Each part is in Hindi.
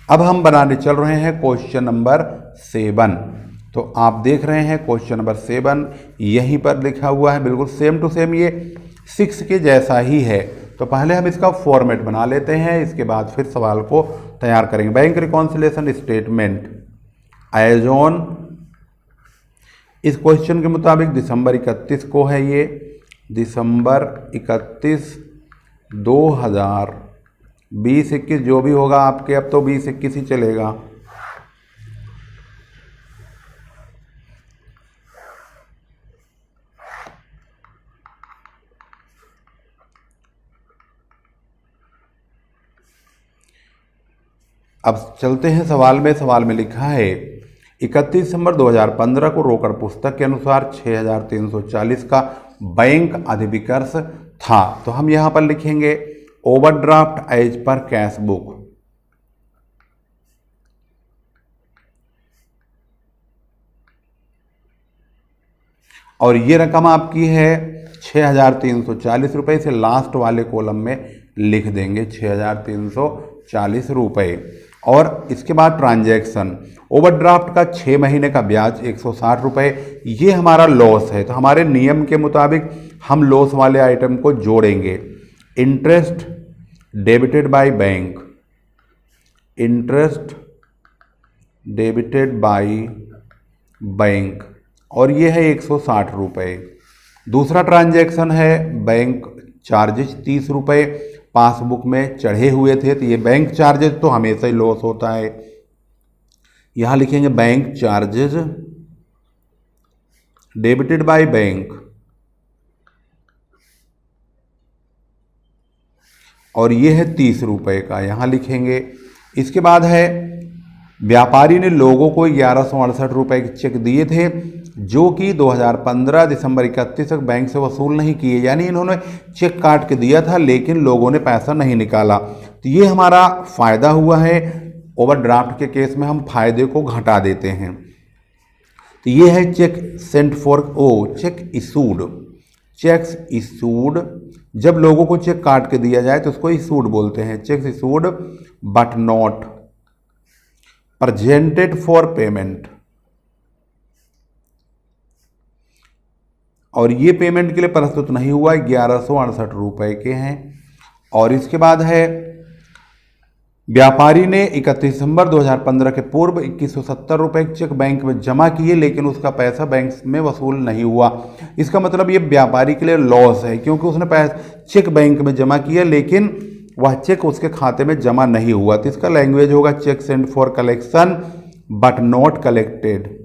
अब हम बनाने चल रहे हैं क्वेश्चन नंबर 7। तो आप देख रहे हैं क्वेश्चन नंबर 7 यहीं पर लिखा हुआ है, बिल्कुल सेम टू सेम ये 6 के जैसा ही है। तो पहले हम इसका फॉर्मेट बना लेते हैं, इसके बाद फिर सवाल को तैयार करेंगे। Bank reconciliation statement as on, इस क्वेश्चन के मुताबिक दिसंबर 31 को है, ये दिसंबर 31 2020-21 जो भी होगा आपके, अब तो 20-21 ही चलेगा। अब चलते हैं सवाल में। सवाल में लिखा है 31 दिसंबर 2015 को रोकड़ पुस्तक के अनुसार 6340 का बैंक अधिविकर्ष था। तो हम यहां पर लिखेंगे overdraft as per cash book. और ये रकम आपकी है 6340 रुपये, से लास्ट वाले कॉलम में लिख देंगे 6340 रुपये। और इसके बाद ट्रांजैक्शन, ओवरड्राफ्ट का 6 महीने का ब्याज 160 रुपये, ये हमारा लॉस है। तो हमारे नियम के मुताबिक हम लॉस वाले आइटम को जोड़ेंगे। Interest debited by bank, interest debited by bank, और ये है 160 रुपये। दूसरा ट्रांजैक्शन है बैंक चार्जेस 30 रुपये, पासबुक में चढ़े हुए थे, तो ये बैंक चार्जेस तो हमेशा ही लॉस होता है, यहां लिखेंगे bank charges debited by bank. और ये है 30 रुपये का, यहां लिखेंगे। इसके बाद है व्यापारी ने लोगों को 1168 रुपये के चेक दिए थे, जो कि 2015 दिसंबर 31 तक बैंक से वसूल नहीं किए, यानी इन्होंने चेक काट के दिया था लेकिन लोगों ने पैसा नहीं निकाला। तो ये हमारा फायदा हुआ है। ओवरड्राफ्ट के केस में हम फायदे को घटा देते हैं। तो ये है cheque sent for cheque issued, cheques issued, जब लोगों को चेक काट के दिया जाए तो उसको इशूड बोलते हैं, cheques issued but not presented for payment. और ये पेमेंट के लिए प्रस्तुत नहीं हुआ, 1168 रुपये के हैं। और इसके बाद है व्यापारी ने 31 दिसंबर 2015 के पूर्व 2170 रुपये चेक बैंक में जमा किए, लेकिन उसका पैसा बैंक में वसूल नहीं हुआ। इसका मतलब ये व्यापारी के लिए लॉस है, क्योंकि उसने पैसा चेक बैंक में जमा किया लेकिन वह चेक उसके खाते में जमा नहीं हुआ। तो इसका लैंग्वेज होगा cheque sent for collection but not collected.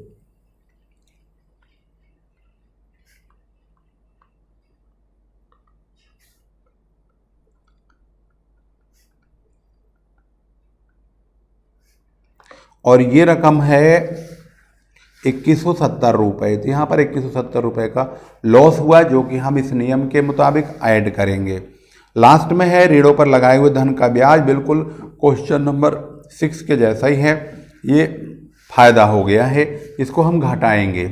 और ये रकम है 2170 रुपये। तो यहाँ पर 2170 रुपये का लॉस हुआ, जो कि हम इस नियम के मुताबिक ऐड करेंगे। लास्ट में है ऋणों पर लगाए हुए धन का ब्याज, बिल्कुल क्वेश्चन नंबर 6 के जैसा ही है, ये फायदा हो गया है, इसको हम घटाएंगे।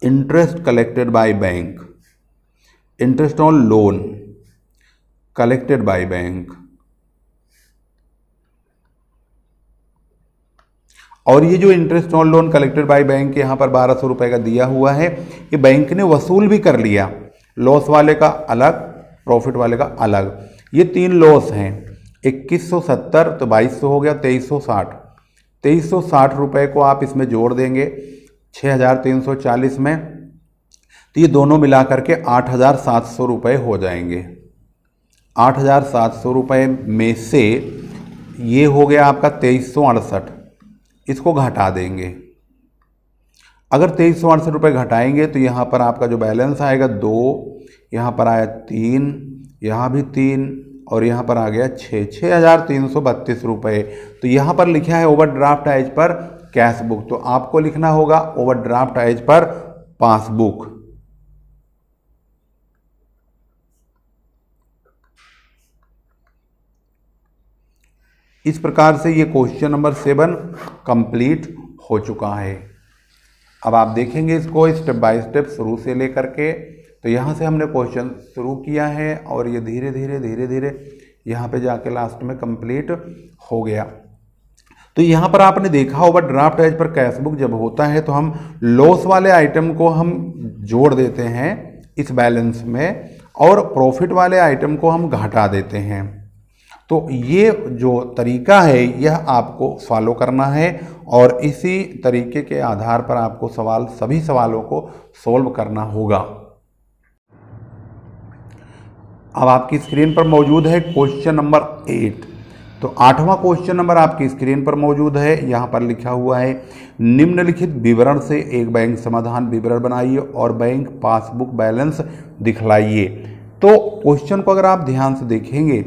Interest collected by bank, interest on loan collected by bank. और ये जो interest on loan collected by bank यहाँ पर 1200 रुपये का दिया हुआ है, ये बैंक ने वसूल भी कर लिया। लॉस वाले का अलग, प्रॉफिट वाले का अलग, ये 3 लॉस हैं। 2170 तो 2200 हो गया, 2360, 2360 रुपये को आप इसमें जोड़ देंगे 6340 में, तो ये दोनों मिला करके 8700 रुपये हो जाएंगे। 8700 रुपये में से ये हो गया आपका 2368, इसको घटा देंगे। अगर 2368 रुपये घटाएंगे तो यहाँ पर आपका जो बैलेंस आएगा 2, यहाँ पर आया 3, यहाँ भी 3, और यहाँ पर आ गया 6332 रुपये। तो यहाँ पर लिखा है overdraft as per cash book, तो आपको लिखना होगा ओवरड्राफ्ट एज पर पासबुक। इस प्रकार से ये क्वेश्चन नंबर 7 कंप्लीट हो चुका है। अब आप देखेंगे इसको स्टेप बाय स्टेप शुरू से लेकर के। तो यहाँ से हमने क्वेश्चन शुरू किया है और ये धीरे धीरे यहाँ पे जाके लास्ट में कंप्लीट हो गया। तो यहाँ पर आपने देखा overdraft as per cash book जब होता है तो हम लॉस वाले आइटम को हम जोड़ देते हैं इस बैलेंस में और प्रॉफिट वाले आइटम को हम घटा देते हैं। तो ये जो तरीका है यह आपको फॉलो करना है और इसी तरीके के आधार पर आपको सभी सवालों को सॉल्व करना होगा। अब आपकी स्क्रीन पर मौजूद है क्वेश्चन नंबर 8। तो 8वां क्वेश्चन नंबर आपकी स्क्रीन पर मौजूद है। यहाँ पर लिखा हुआ है निम्नलिखित विवरण से एक बैंक समाधान विवरण बनाइए और बैंक पासबुक बैलेंस दिखलाइए। तो क्वेश्चन को अगर आप ध्यान से देखेंगे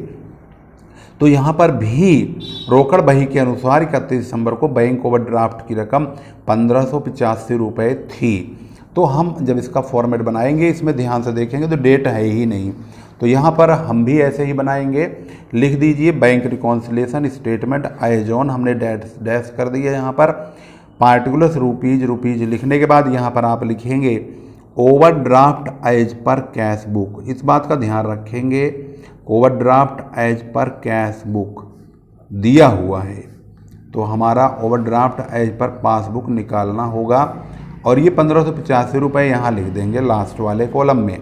तो यहाँ पर भी रोकड़ बही के अनुसार 31 दिसंबर को बैंक ओवरड्राफ्ट की रकम 1585 रुपये थी। तो हम जब इसका फॉर्मेट बनाएंगे इसमें ध्यान से देखेंगे तो डेट है ही नहीं, तो यहाँ पर हम भी ऐसे ही बनाएंगे। लिख दीजिए bank reconciliation statement as on, हमने डैश कर दिया यहाँ पर। पार्टिकुलर्स रुपीज़ लिखने के बाद यहाँ पर आप लिखेंगे overdraft as per cash book. इस बात का ध्यान रखेंगे, overdraft as per cash book दिया हुआ है तो हमारा ओवरड्राफ्ट एज पर पासबुक निकालना होगा और ये 1585 रुपये यहाँ लिख देंगे लास्ट वाले कॉलम में।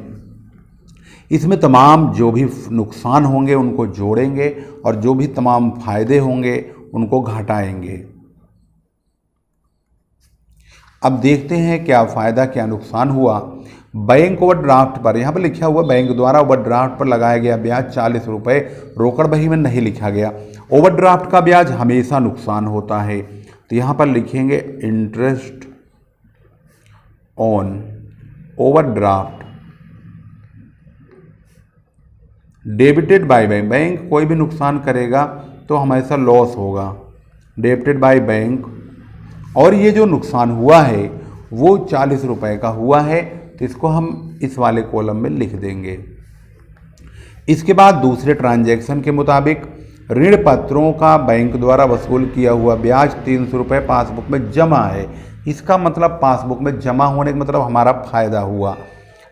इसमें तमाम जो भी नुकसान होंगे उनको जोड़ेंगे और जो भी तमाम फायदे होंगे उनको घटाएंगे। अब देखते हैं क्या फ़ायदा क्या नुकसान हुआ। बैंक ओवरड्राफ्ट पर यहाँ पर लिखा हुआ बैंक द्वारा ओवरड्राफ्ट पर लगाया गया ब्याज 40 रुपये, रोकड़ बही में नहीं लिखा गया। ओवरड्राफ्ट का ब्याज हमेशा नुकसान होता है तो यहाँ पर लिखेंगे interest on overdraft debited by bank. Bank कोई भी नुकसान करेगा तो हमेशा लॉस होगा, डेबिटेड बाय बैंक। और ये जो नुकसान हुआ है वो 40 रुपये का हुआ है तो इसको हम इस वाले कॉलम में लिख देंगे। इसके बाद दूसरे ट्रांजैक्शन के मुताबिक ऋण पत्रों का बैंक द्वारा वसूल किया हुआ ब्याज 300 रुपये पासबुक में जमा है। इसका मतलब पासबुक में जमा होने का मतलब हमारा फायदा हुआ।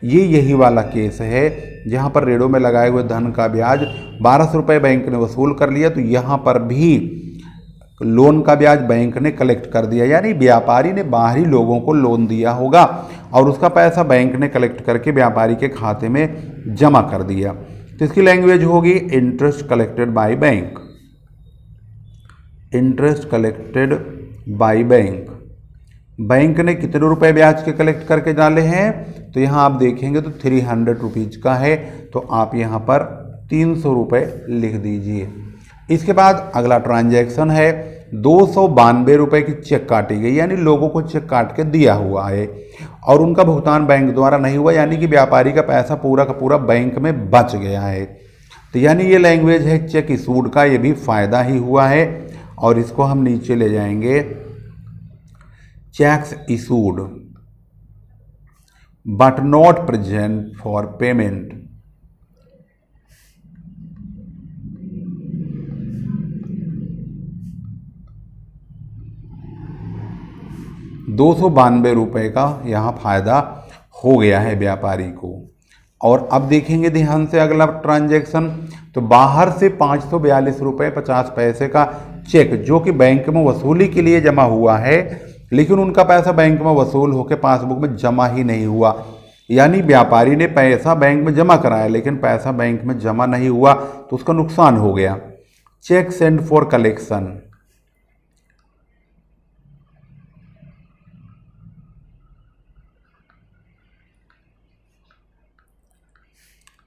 ये यही वाला केस है जहाँ पर ऋणों में लगाए हुए धन का ब्याज 1200 रुपये बैंक ने वसूल कर लिया, तो यहाँ पर भी लोन का ब्याज बैंक ने कलेक्ट कर दिया, यानी व्यापारी ने बाहरी लोगों को लोन दिया होगा और उसका पैसा बैंक ने कलेक्ट करके व्यापारी के खाते में जमा कर दिया। तो इसकी लैंग्वेज होगी interest collected by bank. Interest collected by bank. Bank ने कितने रुपए ब्याज के कलेक्ट करके डाले हैं तो यहाँ आप देखेंगे तो 300 रुपीज़ का है तो आप यहाँ पर 300 रुपये लिख दीजिए। इसके बाद अगला ट्रांजैक्शन है 292 रुपये की चेक काटी गई, यानी लोगों को चेक काट के दिया हुआ है और उनका भुगतान बैंक द्वारा नहीं हुआ, यानी कि व्यापारी का पैसा पूरा का पूरा बैंक में बच गया है। तो यानी ये लैंग्वेज है चेक इशूड का, ये भी फ़ायदा ही हुआ है और इसको हम नीचे ले जाएंगे cheques issued but not present for payment. ₹292 का यहाँ फायदा हो गया है व्यापारी को। और अब देखेंगे ध्यान से अगला ट्रांजैक्शन, तो बाहर से 542 रुपये 50 पैसे का चेक जो कि बैंक में वसूली के लिए जमा हुआ है, लेकिन उनका पैसा बैंक में वसूल होकर पासबुक में जमा ही नहीं हुआ, यानी व्यापारी ने पैसा बैंक में जमा कराया लेकिन पैसा बैंक में जमा नहीं हुआ तो उसका नुकसान हो गया। Cheque send for collection,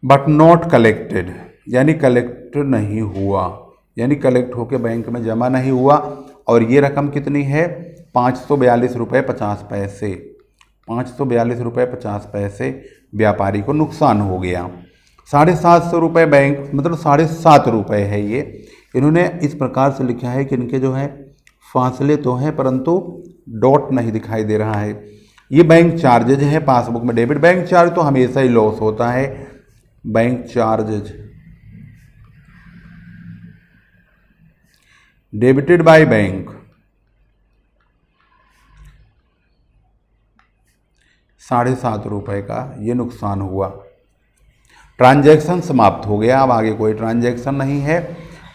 but not collected, यानी कलेक्ट नहीं हुआ, यानी कलेक्ट होकर बैंक में जमा नहीं हुआ। और ये रकम कितनी है 542 रुपये 50 पैसे। 542 रुपये 50 पैसे व्यापारी को नुकसान हो गया। 750 रुपये बैंक, मतलब 7.5 रुपये है ये। इन्होंने इस प्रकार से लिखा है कि इनके जो है फासले तो हैं परंतु डॉट नहीं दिखाई दे रहा है। ये बैंक चार्जेज है पासबुक में डेबिट। बैंक चार्ज तो हमेशा ही लॉस होता है। Bank charges debited by bank 7.5 रुपये का ये नुकसान हुआ। ट्रांजैक्शन समाप्त हो गया, अब आगे कोई ट्रांजैक्शन नहीं है।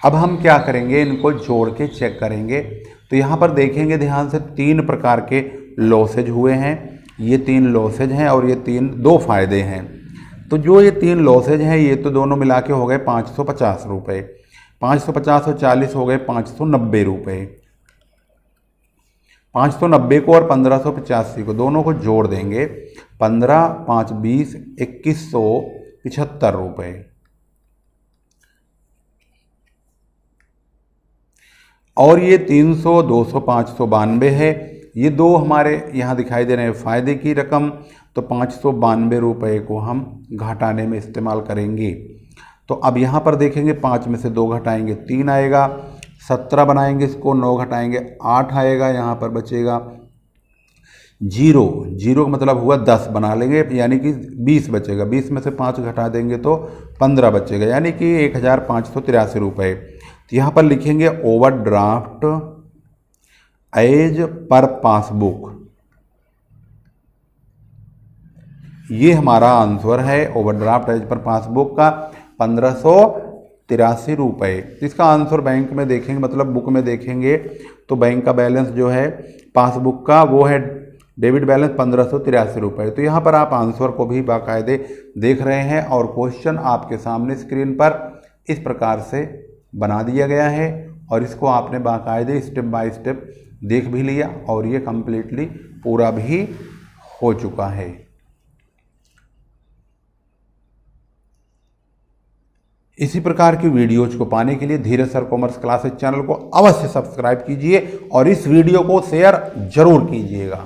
अब हम क्या करेंगे, इनको जोड़ के चेक करेंगे। तो यहाँ पर देखेंगे ध्यान से 3 प्रकार के लॉसेज हुए हैं, ये 3 लॉसेज हैं और ये 2 फायदे हैं। तो जो ये 3 लॉसेज हैं ये तो दोनों मिला के हो गए 550 रुपये, 550 और 40 हो गए 590 रुपये। 590 को और 1585 को दोनों को जोड़ देंगे, 15 5 20 2175 रुपये। और ये 300 200 592 है, ये 2 हमारे यहाँ दिखाई दे रहे हैं फ़ायदे की रकम। तो 592 रुपये को हम घटाने में इस्तेमाल करेंगे। तो अब यहाँ पर देखेंगे 5 में से 2 घटाएंगे 3 आएगा, 17 बनाएंगे इसको, 9 घटाएंगे 8 आएगा, यहाँ पर बचेगा 0, 0 का मतलब हुआ 10 बना लेंगे यानी कि 20 बचेगा, 20 में से 5 घटा देंगे तो 15 बचेगा यानी कि 1583 रुपये। तो यहाँ पर लिखेंगे ओवरड्राफ्ट एज पर पासबुक, ये हमारा आंसर है ओवरड्राफ्ट एज पर पासबुक का 1583 रुपये। इसका आंसर बैंक में देखेंगे, मतलब बुक में देखेंगे तो बैंक का बैलेंस जो है पासबुक का वो है डेबिट बैलेंस 1583 रुपये। तो यहाँ पर आप आंसर को भी बाकायदे देख रहे हैं और क्वेश्चन आपके सामने स्क्रीन पर इस प्रकार से बना दिया गया है और इसको आपने बाकायदे स्टेप बाय स्टेप देख भी लिया और ये कम्प्लीटली पूरा भी हो चुका है। इसी प्रकार की वीडियोज को पाने के लिए धीरज सर कॉमर्स क्लासेस चैनल को अवश्य सब्सक्राइब कीजिए और इस वीडियो को शेयर जरूर कीजिएगा।